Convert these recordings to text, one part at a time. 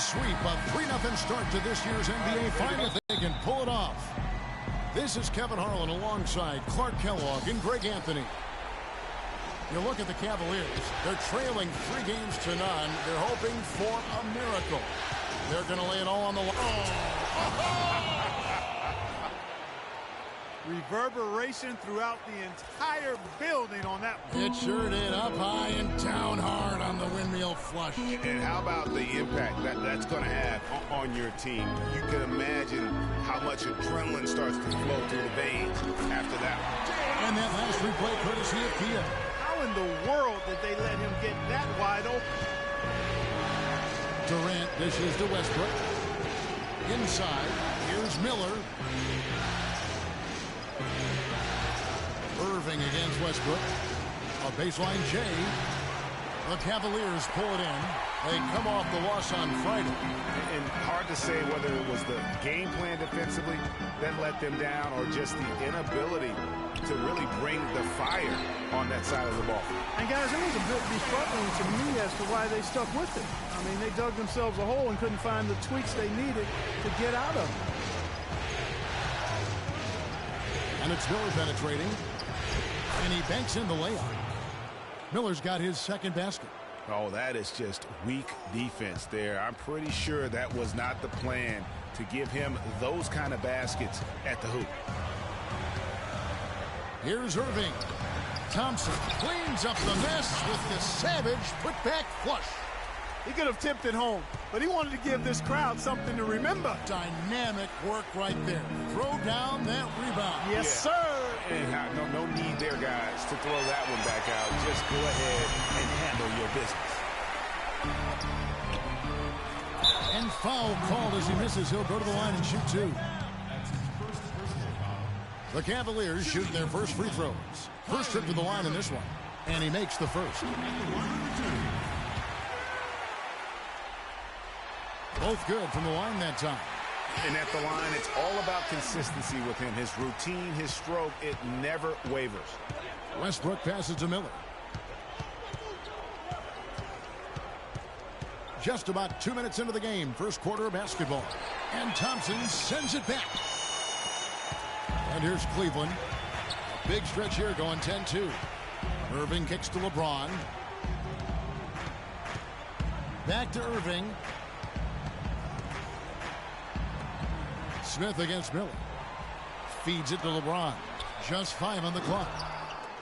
sweep, a 3-0 start to this year's NBA Finals. If they can pull it off. This is Kevin Harlan alongside Clark Kellogg and Greg Anthony. You look at the Cavaliers. They're trailing 3 games to none. They're hoping for a miracle. They're going to lay it all on the line. Reverberation throughout the entire building on that one. It sure did. Up high and down hard on the windmill flush. And how about the impact that's going to have on your team? You can imagine how much adrenaline starts to flow through the veins after that one. And that last replay courtesy of Kia. How in the world did they let him get that wide open? Durant dishes to Westbrook. Inside, here's Miller. Irving against Westbrook. A baseline J. The Cavaliers pull it in. They come off the loss on Friday. And hard to say whether it was the game plan defensively that let them down or just the inability to really bring the fire on that side of the ball. And guys, it was a bit befuddling to me as to why they stuck with it. I mean, they dug themselves a hole and couldn't find the tweaks they needed to get out of it. And it's Miller penetrating. And he banks in the layup. Miller's got his second basket. Oh, that is just weak defense there. I'm pretty sure that was not the plan to give him those kind of baskets at the hoop. Here's Irving. Thompson cleans up the mess with the savage putback flush. He could have tipped it home, but he wanted to give this crowd something to remember. Dynamic work right there. Throw down that rebound. Yes, sir. And no need there, guys, to throw that one back out. Just go ahead and handle your business. And foul called as he misses. He'll go to the line and shoot 2. The Cavaliers shoot their first free throws. First trip to the line in this one. And he makes the first. Both good from the line that time. And at the line, it's all about consistency with him. His routine, his stroke, it never wavers. Westbrook passes to Miller. Just about 2 minutes into the game, first quarter of basketball. And Thompson sends it back. And here's Cleveland. Big stretch here going 10-2. Irving kicks to LeBron. Back to Irving. Smith against Miller. Feeds it to LeBron. Just 5 on the clock.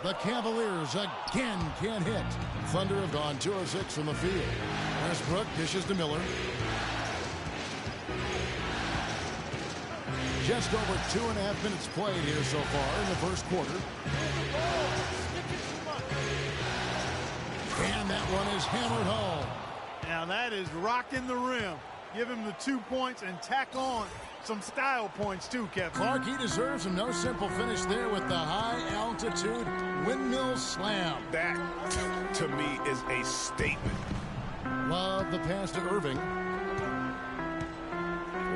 The Cavaliers again can't hit. Thunder have gone 2 of 6 from the field. Westbrook dishes to Miller. Just over 2.5 minutes played here so far in the first quarter. And that one is hammered home. Now that is rocking the rim. Give him the 2 points and tack on some style points too, Kevin. Clark, he deserves a no simple finish there with the high altitude windmill slam. That, to me, is a statement. Love the pass to Irving.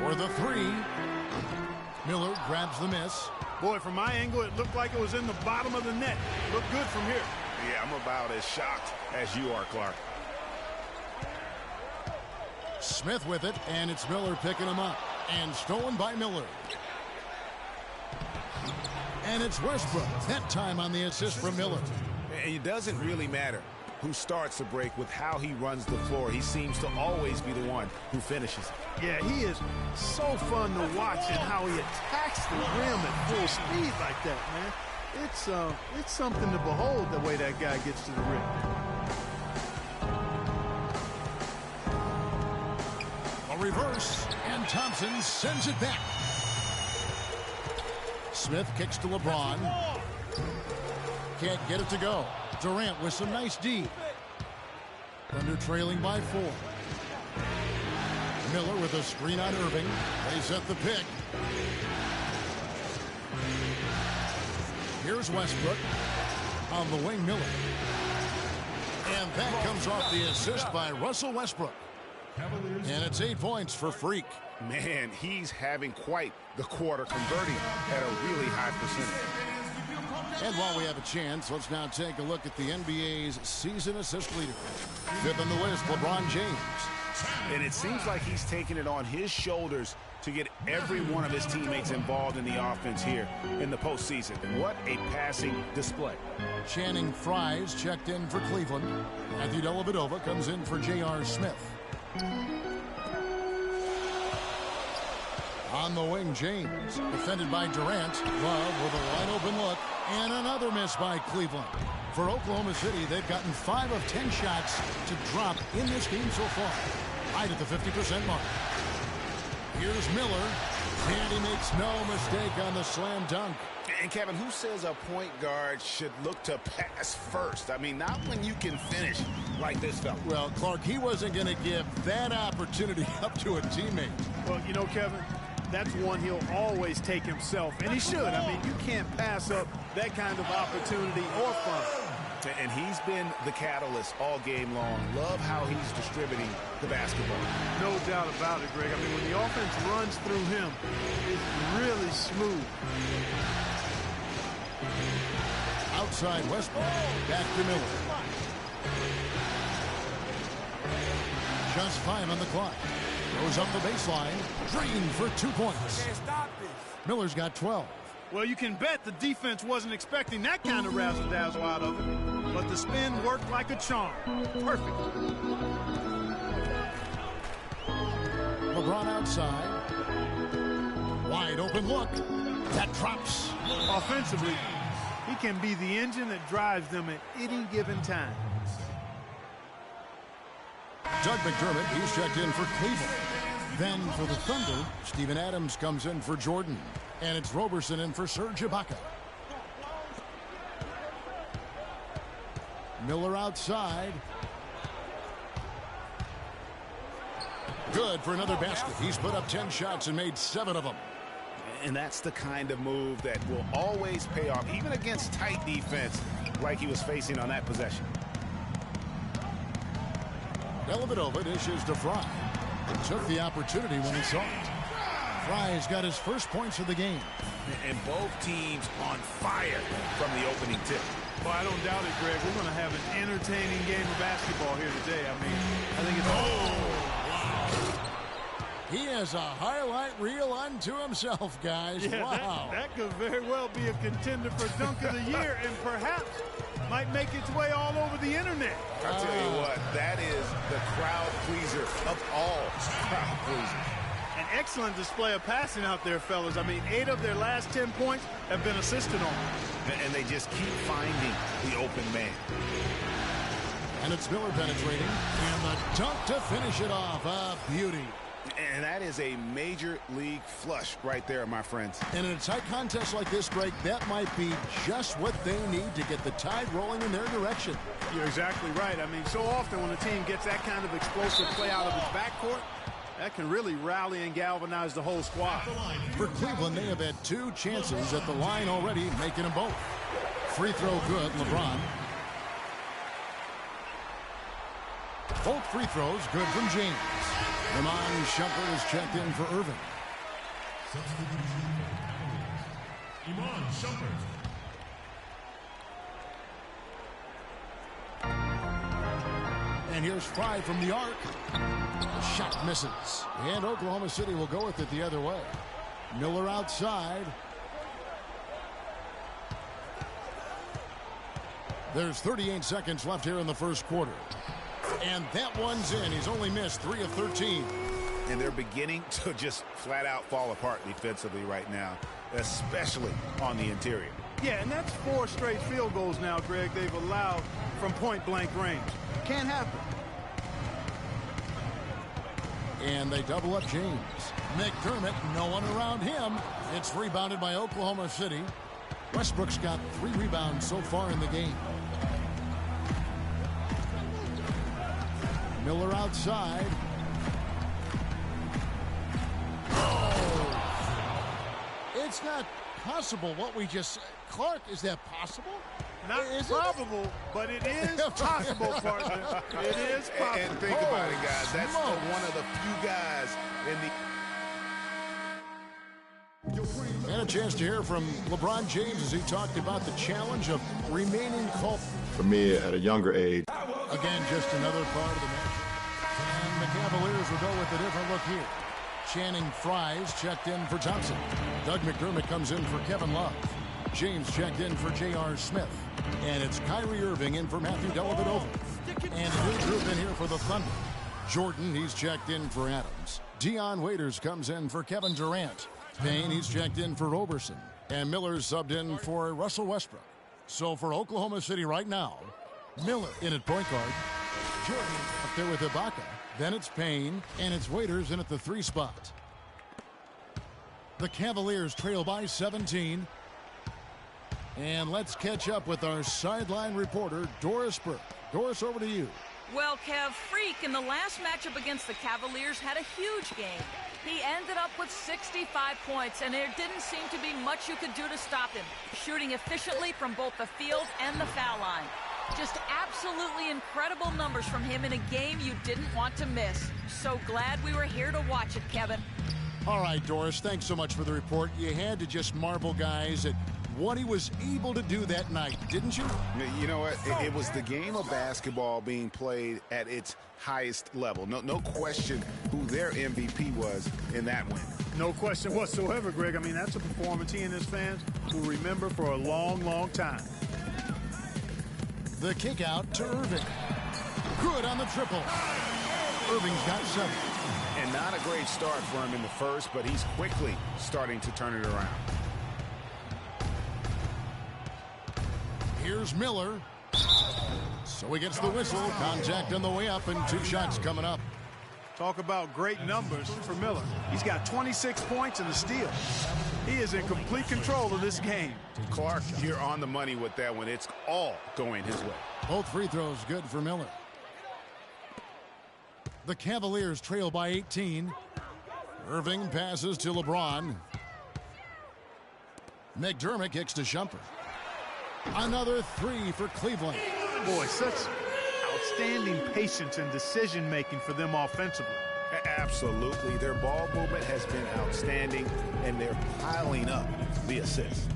For the 3. Miller grabs the miss. Boy, from my angle, it looked like it was in the bottom of the net. Looked good from here. Yeah, I'm about as shocked as you are, Clark. Smith with it, and it's Miller picking him up. And stolen by Miller. And it's Westbrook, that time on the assist from Miller. And it doesn't really matter who starts the break with how he runs the floor. He seems to always be the one who finishes it. Yeah, he is so fun to watch and how he attacks the rim at full speed like that, man. It's something to behold the way that guy gets to the rim. A reverse, and Thompson sends it back. Smith kicks to LeBron. Can't get it to go. Durant with some nice D. Thunder trailing by 4. Miller with a screen on Irving. They set the pick. Here's Westbrook on the wing. Miller. And that comes off the assist by Russell Westbrook. And it's 8 points for Freak. Man, he's having quite the quarter, converting at a really high percentage. And while we have a chance, let's now take a look at the NBA's season assist leader. 5th on the list, LeBron James. And it seems like he's taking it on his shoulders to get every one of his teammates involved in the offense here in the postseason. And what a passing display. Channing Fries checked in for Cleveland. Matthew Dellavedova comes in for J.R. Smith. On the wing, James, defended by Durant. Love with a wide-open look, and another miss by Cleveland. For Oklahoma City, they've gotten 5 of 10 shots to drop in this game so far, right at the 50% mark. Here's Miller, and he makes no mistake on the slam dunk. And, Kevin, who says a point guard should look to pass first? I mean, not when you can finish like this fella. Well, Clark, he wasn't going to give that opportunity up to a teammate. Well, you know, Kevin, that's one he'll always take himself, and he should. I mean, you can't pass up that kind of opportunity or fun. And he's been the catalyst all game long. Love how he's distributing the basketball. No doubt about it, Greg. I mean, when the offense runs through him, it's really smooth. Outside Westbrook, back to Miller. Just 5 on the clock. Goes up the baseline. Green for 2 points. Miller's got 12. Well, you can bet the defense wasn't expecting that kind of razzle-dazzle out of it. But the spin worked like a charm. Perfect. LeBron outside. Wide open look. That drops. Offensively, he can be the engine that drives them at any given time. Doug McDermott, he's checked in for Cleveland. Then for the Thunder, Steven Adams comes in for Jordan. And it's Roberson in for Serge Ibaka. Miller outside. Good for another basket. He's put up 10 shots and made 7 of them. And that's the kind of move that will always pay off, even against tight defense like he was facing on that possession. Dellavedova dishes to Fry. Took the opportunity when he saw it. Fry's got his first points of the game. And both teams on fire from the opening tip. Well, I don't doubt it, Greg. We're going to have an entertaining game of basketball here today. I mean, I think it's... Wow. He has a highlight reel unto himself, guys. Yeah, wow. That could very well be a contender for Dunk of the Year and perhaps might make its way all over the internet. I'll tell you what, that is the crowd pleaser of all crowd pleasers. An excellent display of passing out there, fellas. I mean, 8 of their last 10 points have been assisted on. And they just keep finding the open man. And it's Miller penetrating. And the dunk to finish it off. A beauty. And that is a major league flush right there, my friends. And in a tight contest like this, Greg, that might be just what they need to get the tide rolling in their direction. You're exactly right. I mean, so often when a team gets that kind of explosive play out of its backcourt, that can really rally and galvanize the whole squad. For Cleveland, they have had 2 chances at the line already, making them both. Free throw good, LeBron. Both free throws good from James. Ramon Shumpert is checked in for Irving. Iman Shumpert. And here's Fry from the arc. The shot misses. And Oklahoma City will go with it the other way. Miller outside. There's 38 seconds left here in the first quarter. And that one's in. He's only missed 3 of 13. And they're beginning to just flat out fall apart defensively right now, especially on the interior. Yeah, and that's 4 straight field goals now, Greg, they've allowed from point-blank range. Can't happen. And they double up James. McDermott, no one around him. It's rebounded by Oklahoma City. Westbrook's got 3 rebounds so far in the game. Miller outside. Oh! It's not possible what we just said. Clark, is that possible? Not probable, but it is possible, partner. It is possible. And think about it, guys. That's one of the few guys in the... And a chance to hear from LeBron James as he talked about the challenge of remaining calm. For me, at a younger age. Again, just another part of the match. And McCaffrey Cavaliers will go with a different look here. Channing Frye's checked in for Thompson. Doug McDermott comes in for Kevin Love. James checked in for J.R. Smith. And it's Kyrie Irving in for Matthew Dellavedova. And a new group in here for the Thunder. Jordan, he's checked in for Adams. Dion Waiters comes in for Kevin Durant. Payne, he's checked in for Roberson. And Miller's subbed in for Russell Westbrook. So for Oklahoma City right now, Miller in at point guard. Jordan up there with Ibaka. Then it's Payne, and it's Waiters in at the 3 spot. The Cavaliers trail by 17. And let's catch up with our sideline reporter, Doris Burke. Doris, over to you. Well, Kev, Freak in the last matchup against the Cavaliers had a huge game. He ended up with 65 points, and there didn't seem to be much you could do to stop him, shooting efficiently from both the field and the foul line. Just absolutely incredible numbers from him in a game you didn't want to miss. So glad we were here to watch it, Kevin. All right, Doris, thanks so much for the report. You had to just marvel, guys, at what he was able to do that night, didn't you? You know what? It was the game of basketball being played at its highest level. No question who their MVP was in that win. No question whatsoever, Greg. I mean, that's a performance he and his fans will remember for a long, long time. The kick out to Irving. Good on the triple. Irving's got 7. And not a great start for him in the first, but he's quickly starting to turn it around. Here's Miller. So he gets the whistle. Contact on the way up, and 2 shots coming up. Talk about great numbers for Miller. He's got 26 points and a steal. He is in complete control of this game. Clark, you're on the money with that one. It's all going his way. Both free throws good for Miller. The Cavaliers trail by 18. Irving passes to LeBron. McDermott kicks to Shumpert. Another 3 for Cleveland. Boy, such outstanding patience and decision-making for them offensively. Absolutely. Their ball movement has been outstanding, and they're piling up the assists.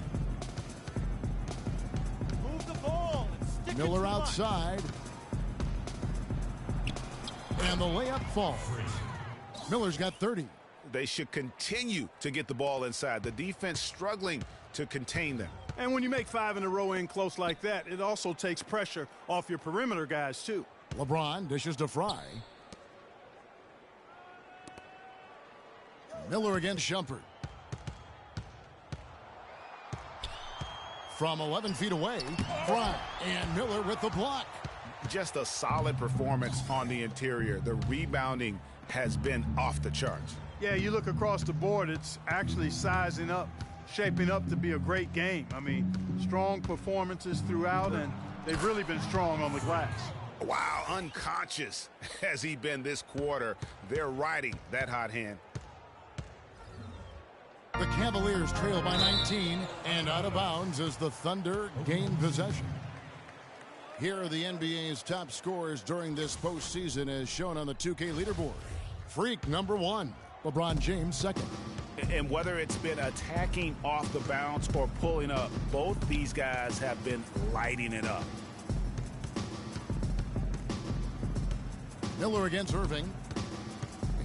Move the ball and stick Miller it to outside. And the layup falls. Miller's got 30. They should continue to get the ball inside. The defense struggling to contain them. And when you make 5 in a row in close like that, it also takes pressure off your perimeter guys, too. LeBron dishes to Fry. Miller against Shumpert. From 11 feet away, Fry and Miller with the block. Just a solid performance on the interior. The rebounding has been off the charts. Yeah, you look across the board, it's actually sizing up, shaping up to be a great game. I mean, strong performances throughout, and they've really been strong on the glass. Wow, unconscious has he been this quarter. They're riding that hot hand. The Cavaliers trail by 19 and out of bounds as the Thunder gain possession. Here are the NBA's top scorers during this postseason as shown on the 2K leaderboard. Freak number 1, LeBron James second. And whether it's been attacking off the bounce or pulling up, both these guys have been lighting it up. Miller against Irving.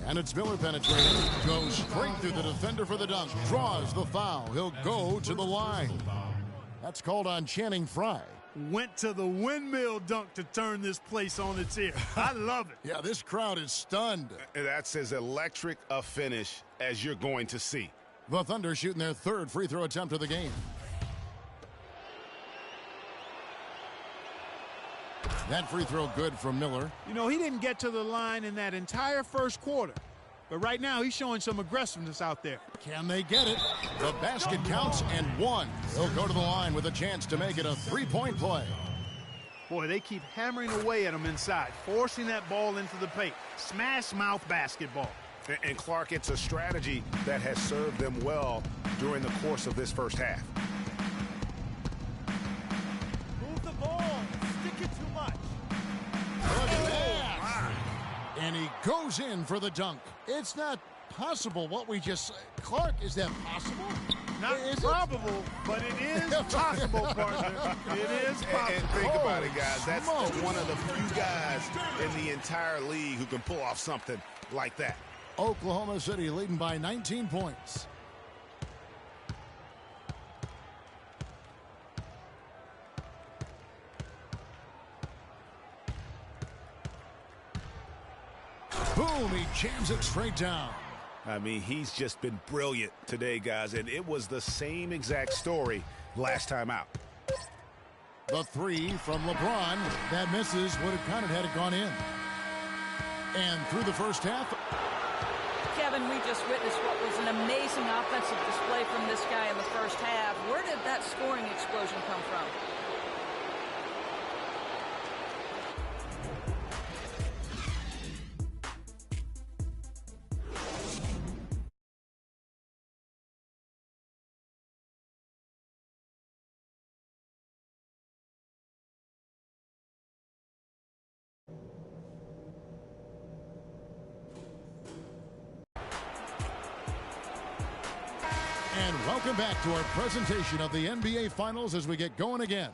And it's Miller penetrating. Goes straight through the defender for the dunk. Draws the foul. He'll go to the line. That's called on Channing Frye. Went to the windmill dunk to turn this place on its ear. I love it. Yeah, this crowd is stunned. That's as electric a finish as you're going to see. The Thunder shooting their 3rd free throw attempt of the game. That free throw good from Miller. You know, he didn't get to the line in that entire first quarter. But right now, he's showing some aggressiveness out there. Can they get it? The basket counts and 1. He'll go to the line with a chance to make it a 3-point play. Boy, they keep hammering away at him inside, forcing that ball into the paint. Smash mouth basketball. And Clark, it's a strategy that has served them well during the course of this first half. Move the ball. Stick it too much. Look at that. And he goes in for the dunk. It's not possible what we just said. Clark, is that possible? Not probable, but it is possible, partner. It is possible. And think about it, guys. That's one of the few guys in the entire league who can pull off something like that. Oklahoma City leading by 19 points. Boom, he jams it straight down. I mean, he's just been brilliant today, guys, and it was the same exact story last time out. The three from LeBron, that misses, would have counted had it gone in. And through the first half. Kevin, we just witnessed what was an amazing offensive display from this guy in the first half. Where did that scoring explosion come from? And welcome back to our presentation of the NBA Finals as we get going again.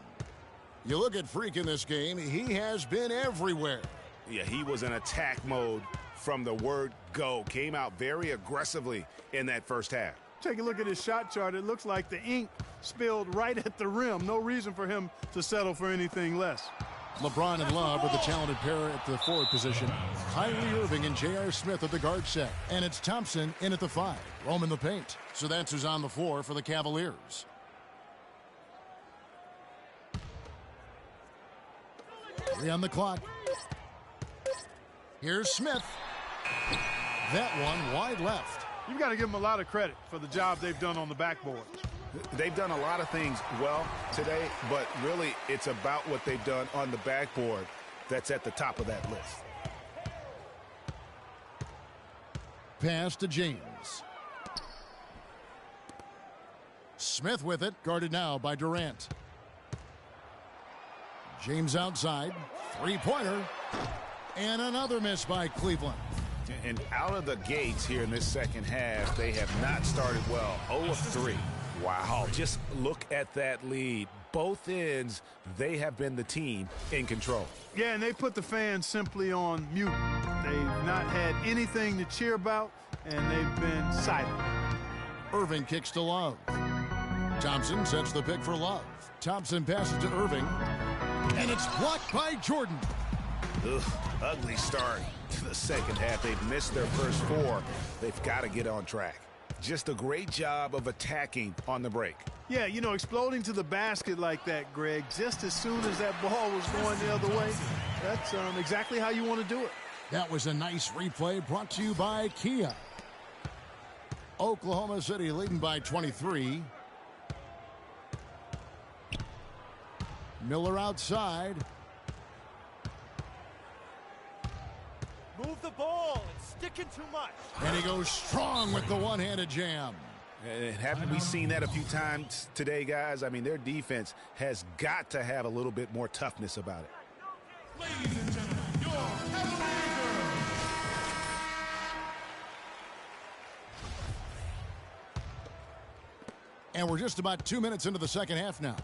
You look at Freak in this game, he has been everywhere. Yeah, he was in attack mode from the word go. Came out very aggressively in that first half. Take a look at his shot chart. It looks like the ink spilled right at the rim. No reason for him to settle for anything less. LeBron and Love with the talented pair at the forward position. Kyrie Irving and J.R. Smith at the guard set. And it's Thompson in at the 5. Roaming the paint. So that's who's on the floor for the Cavaliers. Three on the clock. Here's Smith. That one wide left. You've got to give them a lot of credit for the job they've done on the backboard. They've done a lot of things well today, but really it's about what they've done on the backboard that's at the top of that list. Pass to James. Smith with it, guarded now by Durant. James outside, three-pointer, and another miss by Cleveland. And out of the gates here in this second half, they have not started well. 0 of 3. Wow, just look at that lead. Both ends, they have been the team in control. Yeah, and they put the fans simply on mute. They've not had anything to cheer about, and they've been silent. Irving kicks to Love. Thompson sets the pick for Love. Thompson passes to Irving, and it's blocked by Jordan. Ugh, ugly start to the second half. They've missed their first 4. They've got to get on track. Just a great job of attacking on the break. Yeah, you know, exploding to the basket like that, Greg, just as soon as that ball was going the other way, that's exactly how you want to do it. That was a nice replay brought to you by Kia. Oklahoma City leading by 23. Miller outside. Move the ball. It's sticking too much. And he goes strong with the one-handed jam. And haven't we seen that a few times today, guys? I mean, their defense has got to have a little bit more toughness about it. Ladies and gentlemen, your Cavaliers. And we're just about 2 minutes into the second half now.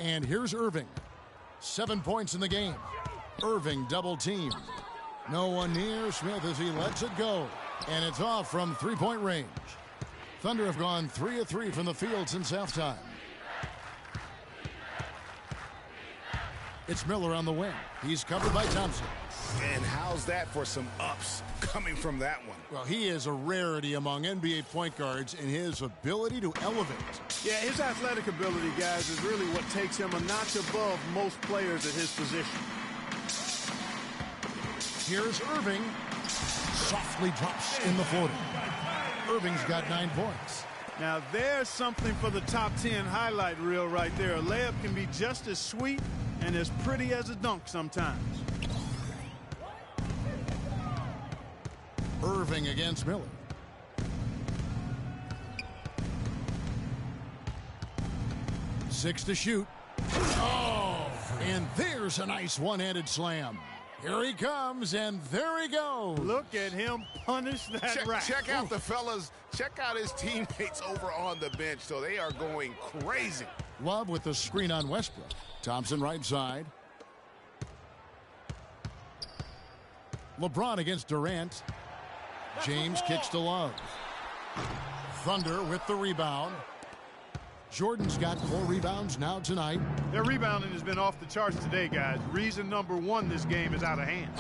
And here's Irving. 7 points in the game. Irving double teamed. No one near Smith as he lets it go. And it's off from three-point range. Thunder have gone 3 of 3 from the field since halftime. It's Miller on the wing. He's covered by Thompson. And how's that for some ups coming from that one? Well, he is a rarity among NBA point guards in his ability to elevate. Yeah, his athletic ability, guys, is really what takes him a notch above most players at his position. Here's Irving. Softly drops in the floater. Irving's got 9 points. Now, there's something for the top 10 highlight reel right there. A layup can be just as sweet and as pretty as a dunk sometimes. Irving against Miller. Six to shoot. Oh, and there's a nice one-handed slam. Here he comes, and there he goes. Look at him punish that rack. Check out the fellas. Check out his teammates over on the bench. So they are going crazy. Love with the screen on Westbrook. Thompson right side. LeBron against Durant. James kicks to Love. Thunder with the rebound. Jordan's got 4 rebounds now tonight. Their rebounding has been off the charts today, guys. Reason number 1, this game is out of hand.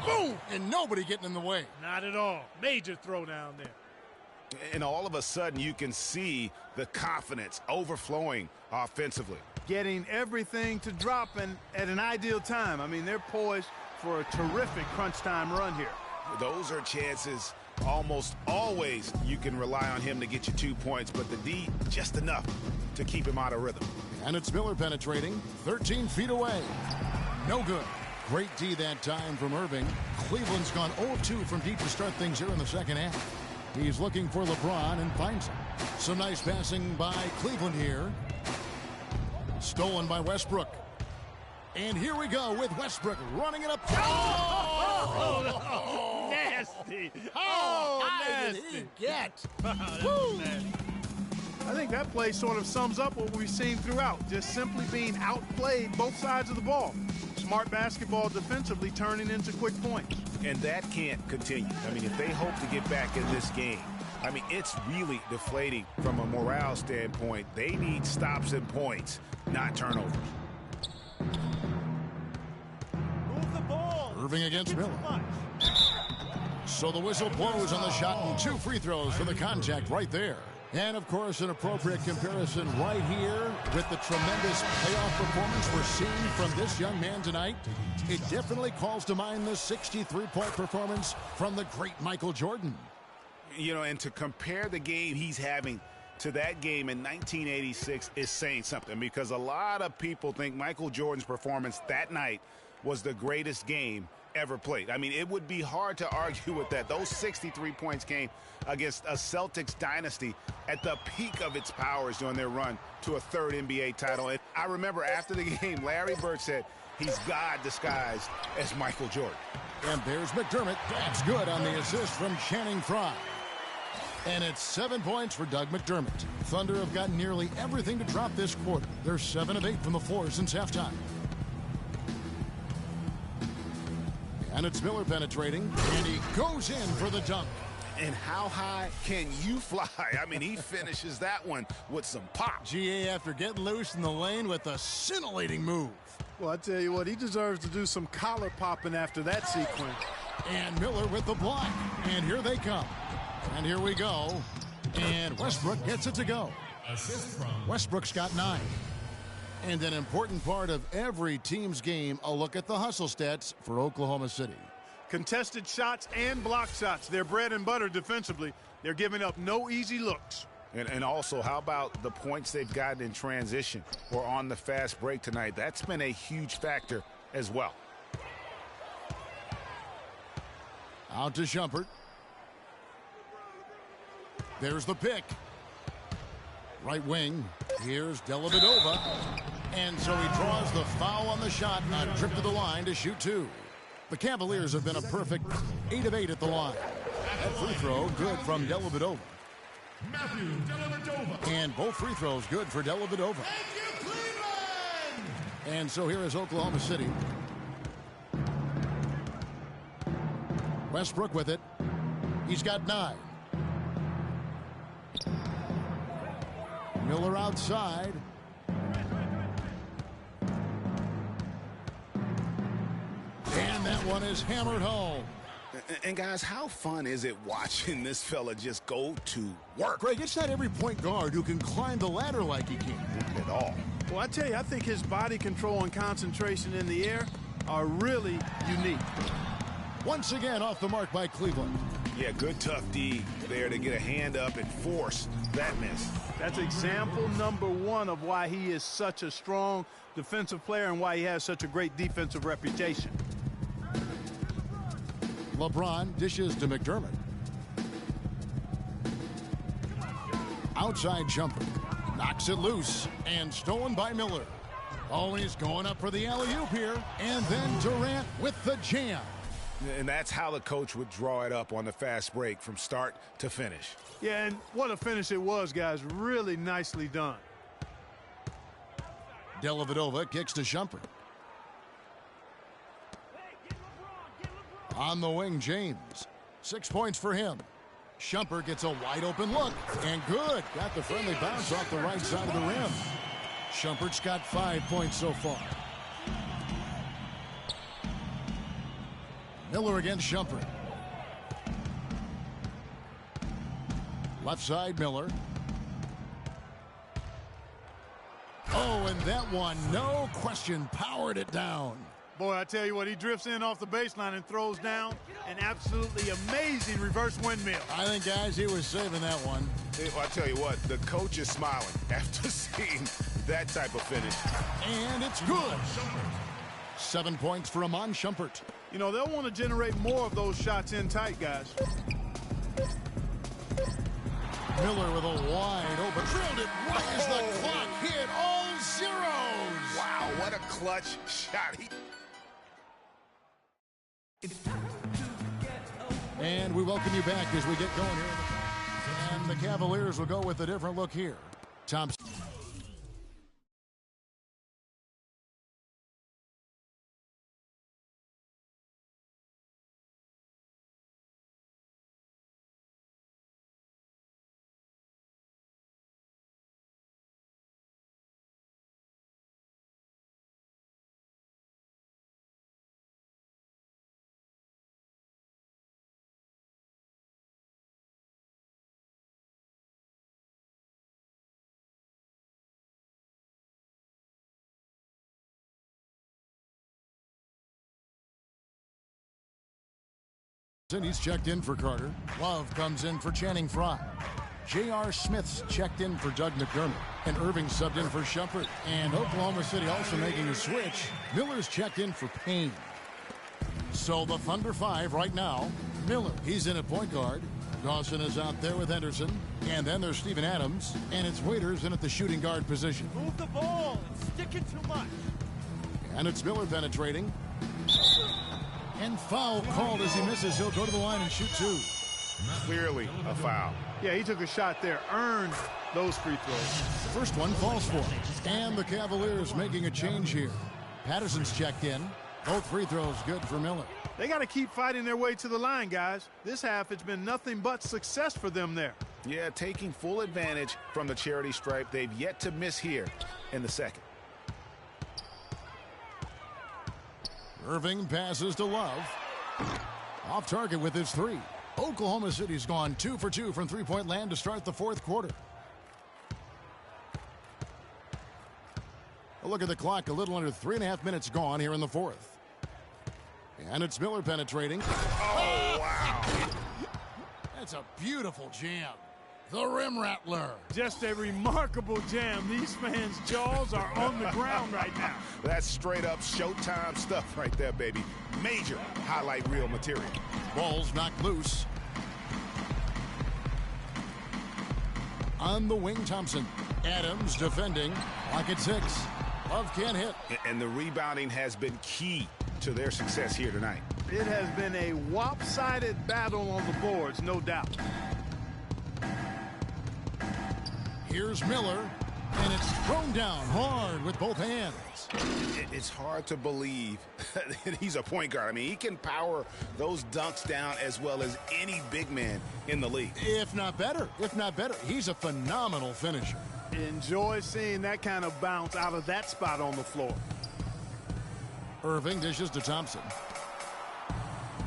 Boom! And nobody getting in the way. Not at all. Major throwdown there. And all of a sudden, you can see the confidence overflowing offensively. Getting everything to drop and at an ideal time. I mean, they're poised for a terrific crunch time run here. Those are chances almost always you can rely on him to get you 2 points, but the D just enough to keep him out of rhythm. And it's Miller penetrating 13 feet away. No good. Great D that time from Irving. Cleveland's gone 0-2 from deep to start things here in the second half. He's looking for LeBron and finds him. Some nice passing by Cleveland here. Stolen by Westbrook. And here we go with Westbrook running it up. Oh, nasty. How high nasty. did he get? Woo. I think that play sort of sums up what we've seen throughout. Just simply being outplayed both sides of the ball. Smart basketball defensively turning into quick points. And that can't continue. I mean, if they hope to get back in this game, I mean, it's really deflating from a morale standpoint. They need stops and points, not turnovers. Move the ball. Irving against Miller. So the whistle blows on the shot and 2 free throws for the contact right there. And, of course, an appropriate comparison right here with the tremendous playoff performance we're seeing from this young man tonight. It definitely calls to mind the 63-point performance from the great Michael Jordan. You know, and to compare the game he's having to that game in 1986 is saying something, because a lot of people think Michael Jordan's performance that night was the greatest game ever played. I mean, it would be hard to argue with that. Those 63 points came against a Celtics dynasty at the peak of its powers during their run to a 3rd NBA title. And I remember after the game, Larry Bird said he's God disguised as Michael Jordan. And there's McDermott. That's good on the assist from Channing Frye. And it's 7 points for Doug McDermott. Thunder have gotten nearly everything to drop this quarter. They're 7 of 8 from the floor since halftime. And it's Miller penetrating, and he goes in for the dunk. And how high can you fly? I mean, he finishes that one with some pop. GA after getting loose in the lane with a scintillating move. Well, I tell you what, he deserves to do some collar popping after that sequence. And Miller with the block. And here they come. And here we go. And Westbrook gets it to go. Westbrook's got 9. And an important part of every team's game, a look at the hustle stats for Oklahoma City. Contested shots and block shots. They're bread and butter defensively. They're giving up no easy looks. And also, how about the points they've gotten in transition or on the fast break tonight? That's been a huge factor as well. Out to Shumpert. There's the pick. Right wing. Here's Dellavedova. And so he draws the foul on the shot. A trip to the line to shoot 2. The Cavaliers have been a perfect 8 of 8 at the line. That free throw good from Dellavedova. Matthew Dellavedova. And both free throws good for Dellavedova. Thank you, Cleveland! And so here is Oklahoma City. Westbrook with it. He's got 9. Miller outside. And that one is hammered home. And guys, how fun is it watching this fella just go to work? Greg, it's not every point guard who can climb the ladder like he can. Not at all. Well, I tell you, I think his body control and concentration in the air are really unique. Once again off the mark by Cleveland. Yeah, good tough D there to get a hand up and force that miss. That's example number 1 of why he is such a strong defensive player and why he has such a great defensive reputation. LeBron dishes to McDermott. Outside jumper. Knocks it loose and stolen by Miller. Oh, he's going up for the alley-oop here. And then Durant with the jam. And that's how the coach would draw it up on the fast break from start to finish. Yeah, and what a finish it was, guys. Really nicely done. Dellavedova kicks to Shumpert. On the wing, James. 6 points for him. Shumpert gets a wide open look. And good. Got the friendly bounce off the right side of the rim. Shumpert's got 5 points so far. Miller against Shumpert. Left side, Miller. Oh, and that one, no question, powered it down. Boy, I tell you what, he drifts in off the baseline and throws down an absolutely amazing reverse windmill. I think, guys, he was saving that one. I tell you what, the coach is smiling after seeing that type of finish. And it's good. 7 points for Amon Shumpert. You know, they'll want to generate more of those shots in tight, guys. Miller with a wide open. Drilled it right as the clock hit all zeros. Wow, what a clutch shot. And we welcome you back as we get going here. And the Cavaliers will go with a different look here. Thompson. He's checked in for Carter. Love comes in for Channing Frye. J.R. Smith's checked in for Doug McDermott. And Irving subbed in for Shumpert. And Oklahoma City also making a switch. Miller's checked in for Payne. So the Thunder 5 right now. Miller, he's in at point guard. Dawson is out there with Henderson. And then there's Steven Adams. And it's Waiters in at the shooting guard position. Move the ball and stick it too much. And it's Miller penetrating. And foul called as he misses. He'll go to the line and shoot two. Clearly a foul. Yeah, he took a shot there, earned those free throws. First one falls for him. And the Cavaliers making a change here. Patterson's checked in. Both free throws good for Miller. They got to keep fighting their way to the line, guys. This half, it's been nothing but success for them there. Yeah, taking full advantage from the charity stripe. They've yet to miss here in the second. Irving passes to Love. Off target with his three. Oklahoma City's gone 2 for 2 from three-point land to start the fourth quarter. A look at the clock. A little under 3.5 minutes gone here in the fourth. And it's Miller penetrating. Oh, wow. That's a beautiful jam. The rim rattler. Just a remarkable jam. These fans' jaws are on the ground right now. That's straight up Showtime stuff right there, baby. Major highlight reel material. Ball's knocked loose. On the wing, Thompson. Adams defending. Lock at 6. Love can't hit. And the rebounding has been key to their success here tonight. It has been a lopsided battle on the boards, no doubt. Here's Miller, and it's thrown down hard with both hands. It's hard to believe that he's a point guard. I mean, he can power those dunks down as well as any big man in the league. If not better. He's a phenomenal finisher. Enjoy seeing that kind of bounce out of that spot on the floor. Irving dishes to Thompson.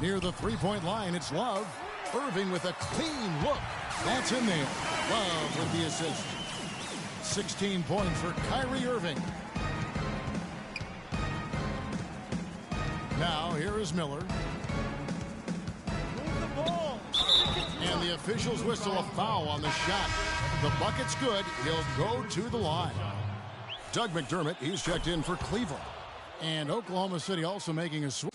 Near the three-point line, it's Love. Irving with a clean look. That's in there. Love with the assist. 16 points for Kyrie Irving. Now here is Miller. Move the ball. And the officials whistle a foul on the shot. The bucket's good. He'll go to the line. Doug McDermott, he's checked in for Cleveland. And Oklahoma City also making a switch.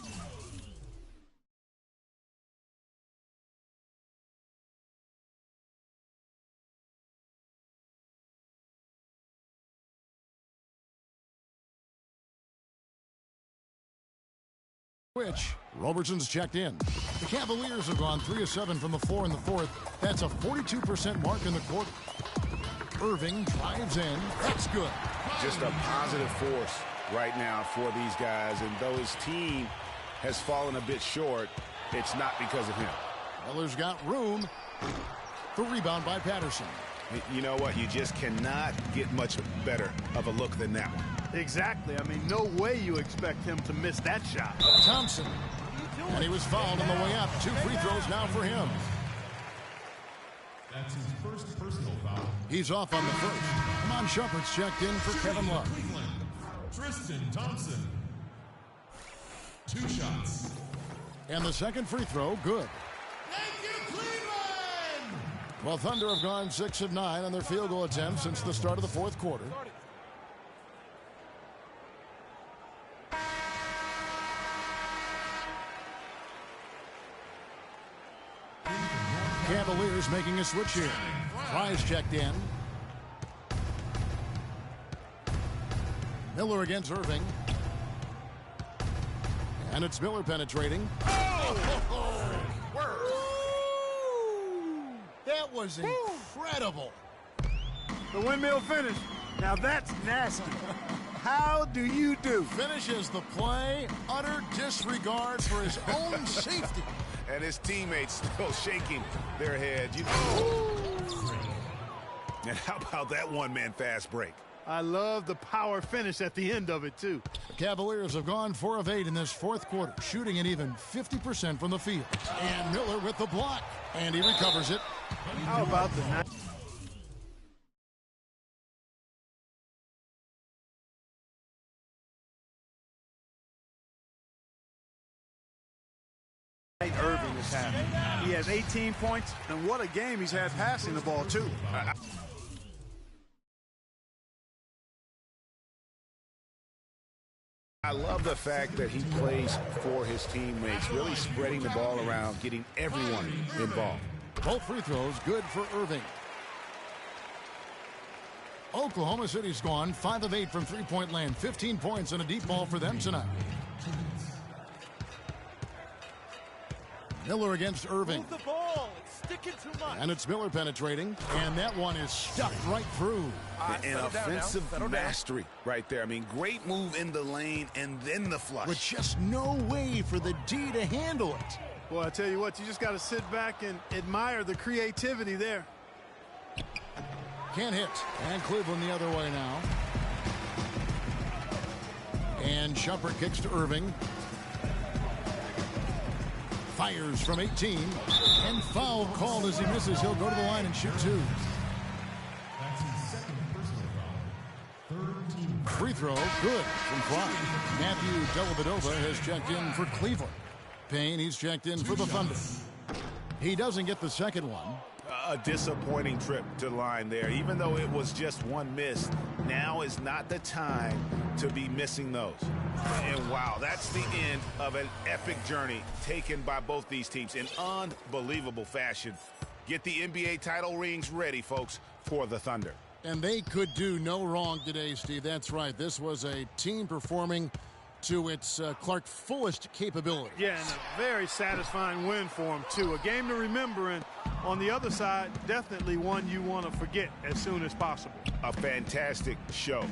Robertson's checked in. The Cavaliers have gone 3 of 7 from the floor in the fourth. That's a 42% mark in the quarter. Irving drives in. That's good. Just a positive force right now for these guys. And though his team has fallen a bit short, it's not because of him. Miller's got room. The rebound by Patterson. You know what? You just cannot get much better of a look than that one. Exactly. I mean, no way you expect him to miss that shot. Thompson. And he was fouled on the way up. 2 free throws now for him. That's his first personal foul. He's off on the first. Amon Shumpert's checked in for Kevin Love. Cleveland, Tristan Thompson. 2 shots. And the second free throw, good. Thank you, Cleveland! Well, Thunder have gone 6 of 9 on their field goal attempts since the start of the fourth quarter. Cavaliers making a switch here. Fry's checked in. Miller against Irving. And it's Miller penetrating. That was incredible. The windmill finish. Now that's nasty. How do you do? Finishes the play. Utter disregard for his own safety. And his teammates still shaking their heads. And how about that one-man fast break? I love the power finish at the end of it, too. The Cavaliers have gone 4 of 8 in this fourth quarter, shooting at even 50% from the field. And Miller with the block. And he recovers it. How about the Irving is having. He has 18 points, and what a game he's had passing the ball, too. I love the fact that he plays for his teammates, really spreading the ball around, getting everyone involved. Both free throws good for Irving. Oklahoma City's gone 5 of 8 from three-point land. 15 points and a deep ball for them tonight. Miller against Irving. Move the ball. It's sticking too much. And it's Miller penetrating. And that one is stuffed right through. An offensive mastery right there. I mean, great move in the lane and then the flush. With just no way for the D to handle it. Well, I tell you what, you just got to sit back and admire the creativity there. Can't hit. And Cleveland the other way now. And Shumpert kicks to Irving. Fires from 18. And foul called as he misses. He'll go to the line and shoot 2. That's his second personal foul. Third team. Free throw, good from Fry. Matthew Dellavedova has checked in for Cleveland. Payne, he's checked in for the Thunder. He doesn't get the second one. A disappointing trip to the line there. Even though it was just one miss, now is not the time to be missing those. And wow, that's the end of an epic journey taken by both these teams in unbelievable fashion. Get the NBA title rings ready, folks, for the Thunder. And they could do no wrong today, Steve. That's right. This was a team performing to its Clark fullest capability. Yeah, and a very satisfying win for him, too. A game to remember, and on the other side, definitely one you want to forget as soon as possible. A fantastic show.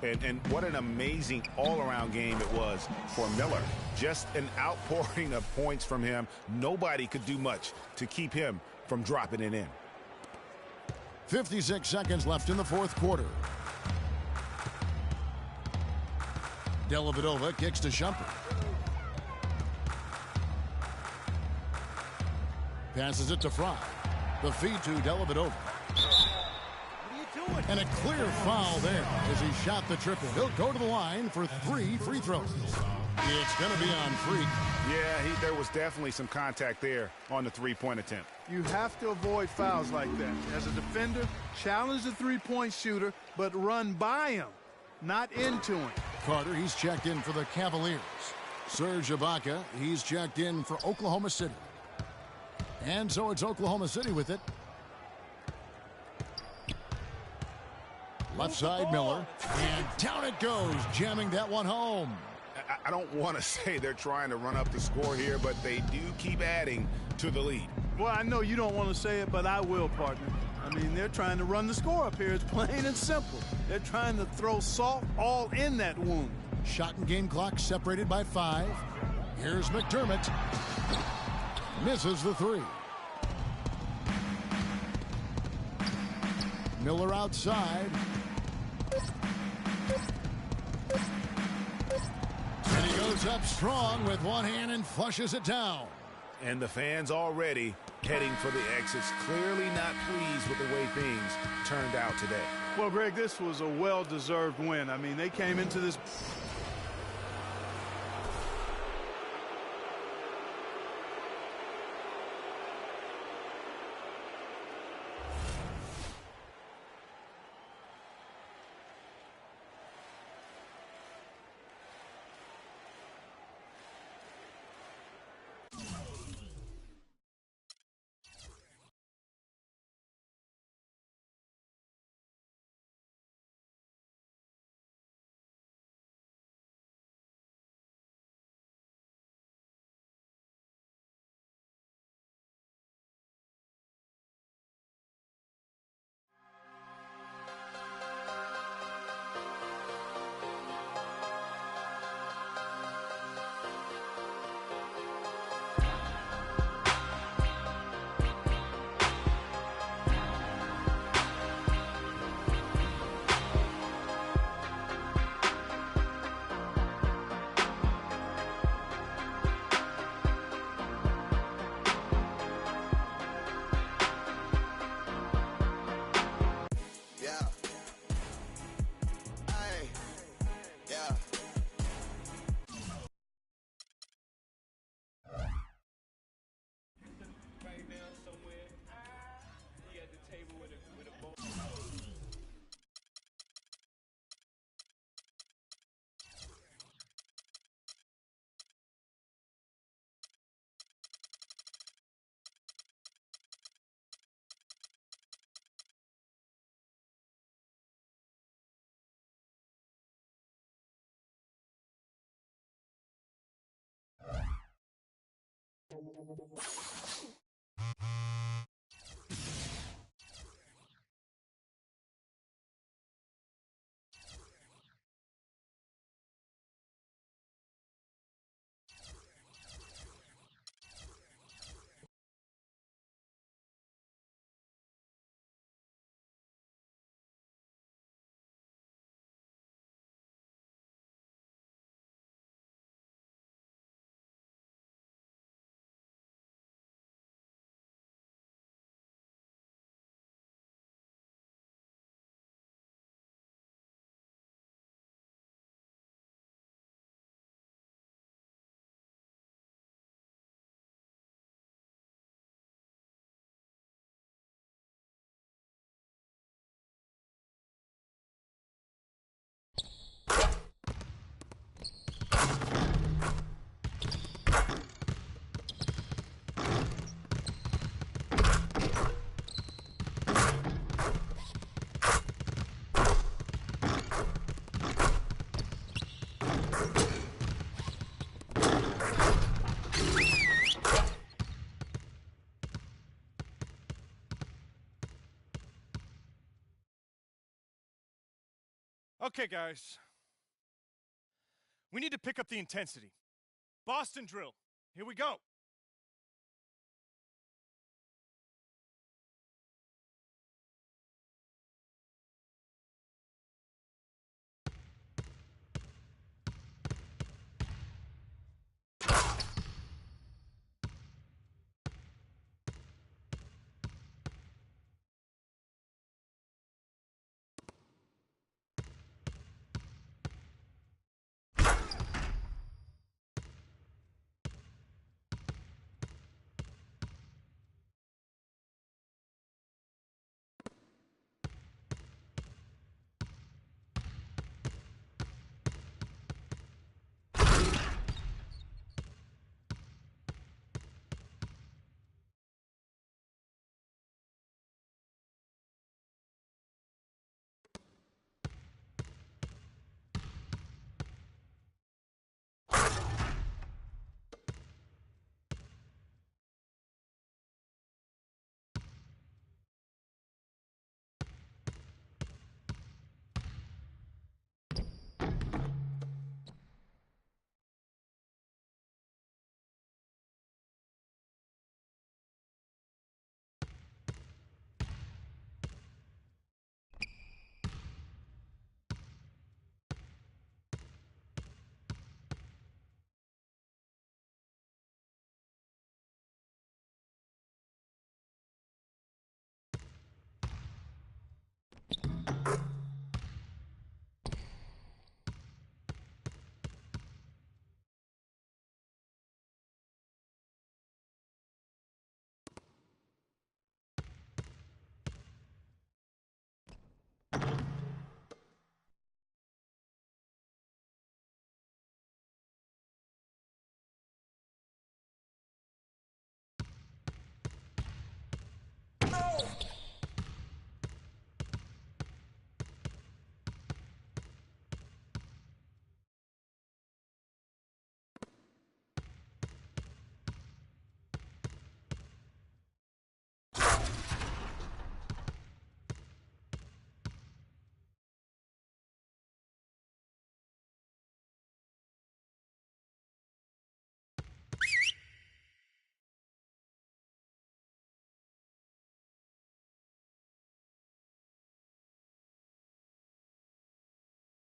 And what an amazing all-around game it was for Miller. Just an outpouring of points from him. Nobody could do much to keep him from dropping it in. 56 seconds left in the fourth quarter. Dellavedova kicks to Shumpert. Passes it to Fry. The feed to Dellavedova. And a clear foul there as he shot the triple. He'll go to the line for 3 free throws. It's going to be on Freak. Yeah, there was definitely some contact there on the three-point attempt. You have to avoid fouls like that. As a defender, challenge the three-point shooter, but run by him, not into him. Carter, he's checked in for the Cavaliers. Serge Ibaka, he's checked in for Oklahoma City. And so it's Oklahoma City with it. Left side, Miller. And down it goes, jamming that one home. I don't want to say they're trying to run up the score here, but they do keep adding to the lead. Well, I know you don't want to say it, but I will, partner. I mean, they're trying to run the score up here. It's plain and simple. They're trying to throw salt all in that wound. Shot and game clock separated by 5. Here's McDermott. Misses the three. Miller outside. And he goes up strong with one hand and flushes it down. And the fans already heading for the exits, clearly not pleased with the way things turned out today. Well, Greg, this was a well-deserved win. I mean, they came into this... Okay, guys. We need to pick up the intensity. Boston drill. Here we go.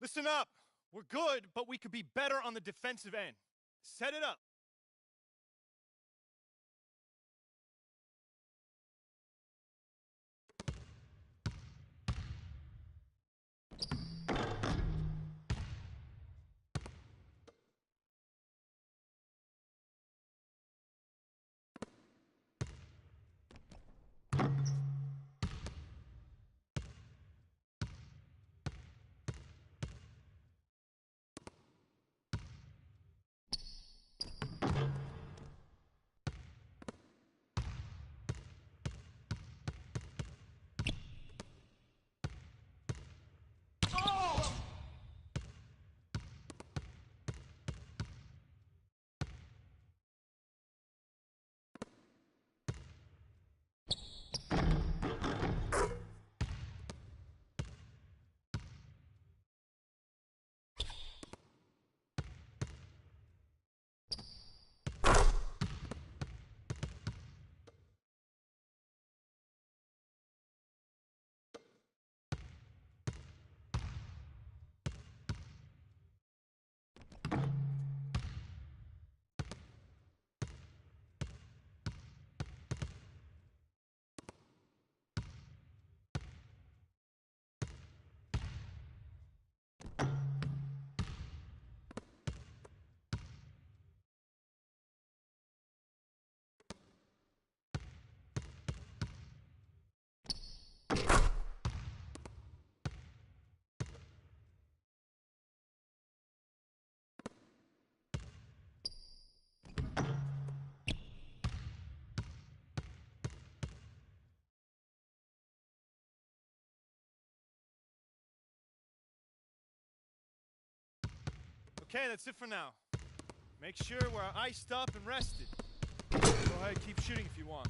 Listen up. We're good, but we could be better on the defensive end. Set it up. Okay, that's it for now. Make sure we're iced up and rested. Go ahead, keep shooting if you want.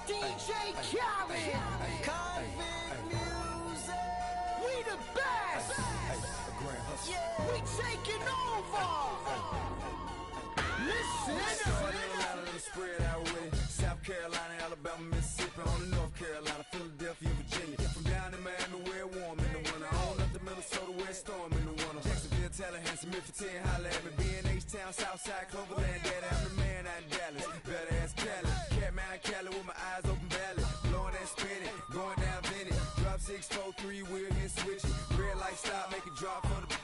DJ Khaled, Convict Music, we the best, yeah, we taking over, listen, spread out with it, South Carolina, Alabama, Mississippi, on the North Carolina, Philadelphia, Virginia, from down in Miami where it warm in the winter, on up to Minnesota where it's storm in the winter, Jacksonville, Tallahassee, Memphis, 10, holla at me, B&H-Town, Southside, Cloverland, Daddy, I'm the man out in Dallas, better ass Cali, Catman, Cali with my eyes open valley, blowing that spinning, going down Vinny. Drop 6, 4, 3, wheel, hit switching. Red light stop, make it drop for the